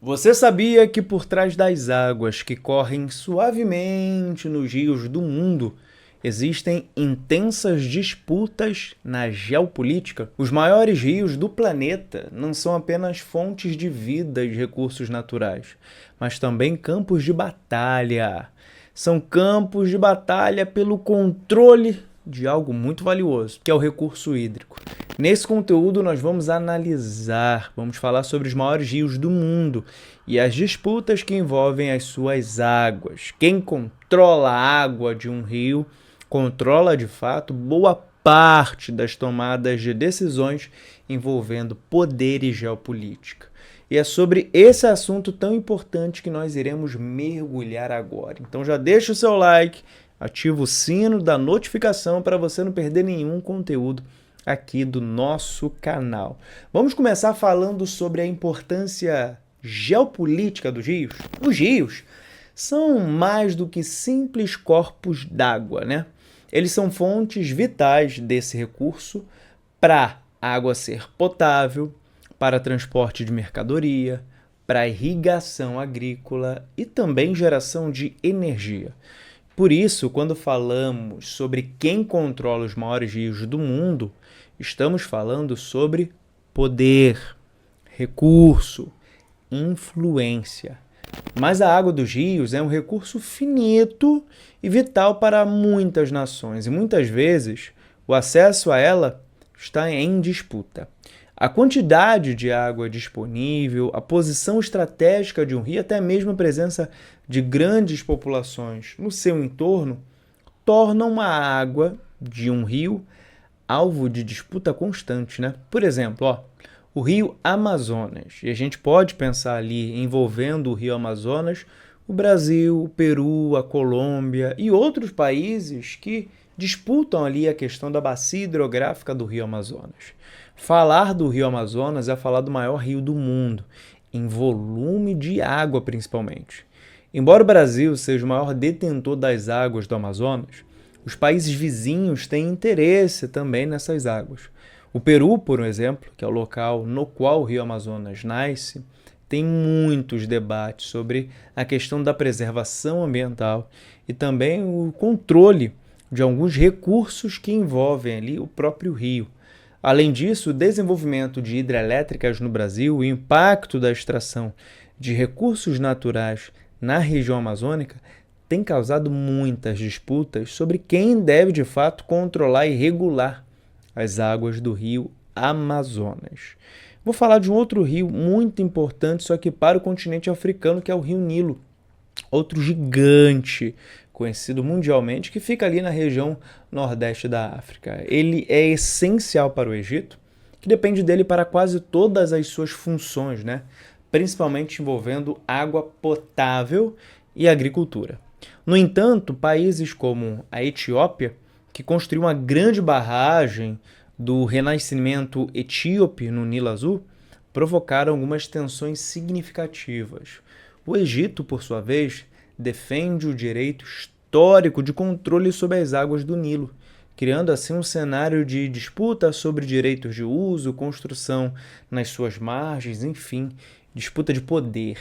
Você sabia que por trás das águas que correm suavemente nos rios do mundo existem intensas disputas na geopolítica? Os maiores rios do planeta não são apenas fontes de vida e recursos naturais, mas também campos de batalha. São campos de batalha pelo controle de algo muito valioso, que é o recurso hídrico. Nesse conteúdo nós vamos falar sobre os maiores rios do mundo e as disputas que envolvem as suas águas. Quem controla a água de um rio controla de fato boa parte das tomadas de decisões envolvendo poder e geopolítica. E é sobre esse assunto tão importante que nós iremos mergulhar agora. Então já deixa o seu like, ativa o sino da notificação para você não perder nenhum conteúdo aqui do nosso canal. Vamos começar falando sobre a importância geopolítica dos rios. Os rios são mais do que simples corpos d'água, né? Eles são fontes vitais desse recurso para a água ser potável, para transporte de mercadoria, para irrigação agrícola e também geração de energia. Por isso, quando falamos sobre quem controla os maiores rios do mundo, estamos falando sobre poder, recurso, influência. Mas a água dos rios é um recurso finito e vital para muitas nações, e muitas vezes o acesso a ela está em disputa. A quantidade de água disponível, a posição estratégica de um rio, até mesmo a presença de grandes populações no seu entorno, tornam a água de um rio alvo de disputa constante, né? Por exemplo, o rio Amazonas, e a gente pode pensar ali envolvendo o rio Amazonas, o Brasil, o Peru, a Colômbia e outros países que disputam ali a questão da bacia hidrográfica do rio Amazonas. Falar do rio Amazonas é falar do maior rio do mundo, em volume de água principalmente. Embora o Brasil seja o maior detentor das águas do Amazonas, os países vizinhos têm interesse também nessas águas. O Peru, por exemplo, que é o local no qual o rio Amazonas nasce, tem muitos debates sobre a questão da preservação ambiental e também o controle de alguns recursos que envolvem ali o próprio rio. Além disso, o desenvolvimento de hidrelétricas no Brasil, o impacto da extração de recursos naturais na região amazônica tem causado muitas disputas sobre quem deve de fato controlar e regular as águas do rio Amazonas. Vou falar de um outro rio muito importante, só que para o continente africano, que é o Rio Nilo. Outro gigante, conhecido mundialmente, que fica ali na região nordeste da África. Ele é essencial para o Egito, que depende dele para quase todas as suas funções, né? Principalmente envolvendo água potável e agricultura. No entanto, países como a Etiópia, que construiu uma grande barragem do renascimento etíope no Nilo Azul, provocaram algumas tensões significativas. O Egito, por sua vez, defende o direito histórico de controle sobre as águas do Nilo, criando assim um cenário de disputa sobre direitos de uso, construção nas suas margens, enfim, disputa de poder.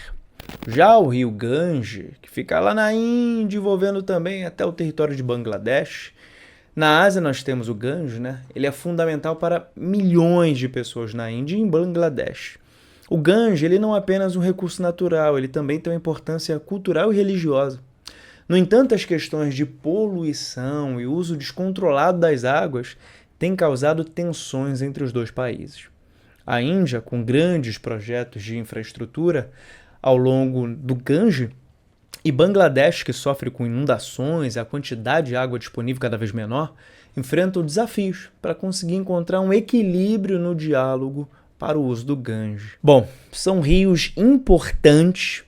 Já o rio Gange, que fica lá na Índia, envolvendo também até o território de Bangladesh. Na Ásia nós temos o Gange, né? Ele é fundamental para milhões de pessoas na Índia e em Bangladesh. O Gange ele não é apenas um recurso natural, ele também tem uma importância cultural e religiosa. No entanto, as questões de poluição e uso descontrolado das águas têm causado tensões entre os dois países. A Índia, com grandes projetos de infraestrutura ao longo do Gange, e Bangladesh, que sofre com inundações e a quantidade de água disponível cada vez menor, enfrentam desafios para conseguir encontrar um equilíbrio no diálogo para o uso do Gange. Bom, são rios importantes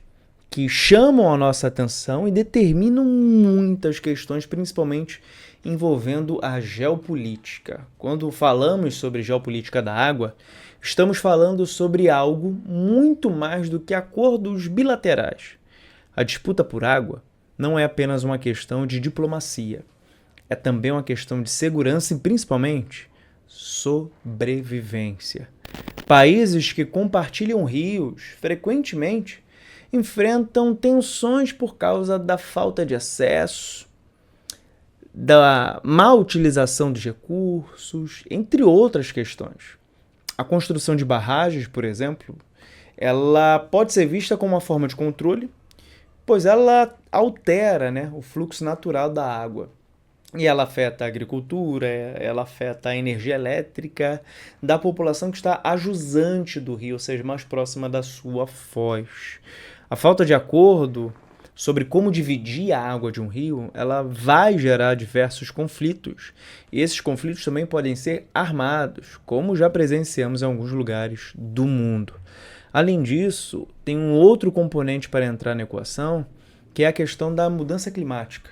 que chamam a nossa atenção e determinam muitas questões, principalmente envolvendo a geopolítica. Quando falamos sobre geopolítica da água, estamos falando sobre algo muito mais do que acordos bilaterais. A disputa por água não é apenas uma questão de diplomacia, é também uma questão de segurança e, principalmente, sobrevivência. Países que compartilham rios frequentemente enfrentam tensões por causa da falta de acesso, da má utilização dos recursos, entre outras questões. A construção de barragens, por exemplo, ela pode ser vista como uma forma de controle, pois ela altera, né, o fluxo natural da água. E ela afeta a agricultura, ela afeta a energia elétrica da população que está a jusante do rio, ou seja, mais próxima da sua foz. A falta de acordo sobre como dividir a água de um rio, ela vai gerar diversos conflitos. E esses conflitos também podem ser armados, como já presenciamos em alguns lugares do mundo. Além disso, tem um outro componente para entrar na equação, que é a questão da mudança climática.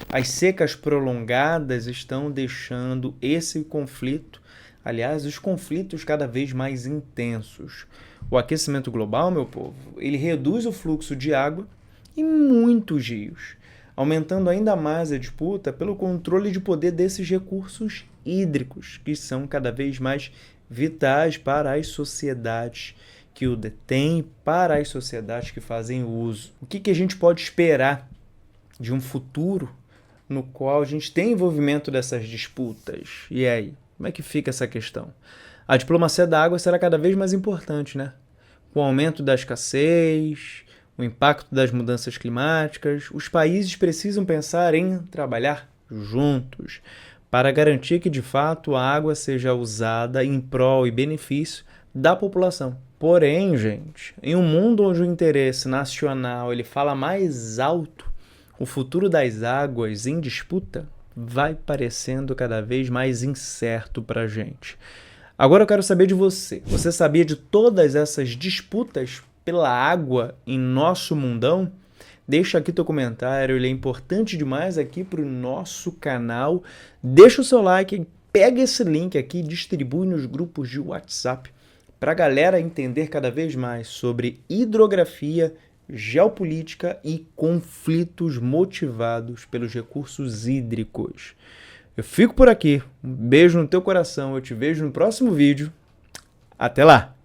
As secas prolongadas estão deixando esse conflito, aliás, os conflitos cada vez mais intensos. O aquecimento global, meu povo, ele reduz o fluxo de água em muitos rios, aumentando ainda mais a disputa pelo controle de poder desses recursos hídricos, que são cada vez mais vitais para as sociedades que o detêm, para as sociedades que fazem uso. O que a gente pode esperar de um futuro no qual a gente tem envolvimento dessas disputas? E aí, como é que fica essa questão? A diplomacia da água será cada vez mais importante, né? Com o aumento da escassez, o impacto das mudanças climáticas, os países precisam pensar em trabalhar juntos para garantir que, de fato, a água seja usada em prol e benefício da população. Porém, gente, em um mundo onde o interesse nacional ele fala mais alto, o futuro das águas em disputa vai parecendo cada vez mais incerto para a gente. Agora eu quero saber de você. Você sabia de todas essas disputas pela água em nosso mundão? Deixa aqui teu comentário, ele é importante demais aqui para o nosso canal. Deixa o seu like, pega esse link aqui e distribui nos grupos de WhatsApp para a galera entender cada vez mais sobre hidrografia, geopolítica e conflitos motivados pelos recursos hídricos. Eu fico por aqui, um beijo no teu coração, eu te vejo no próximo vídeo. Até lá!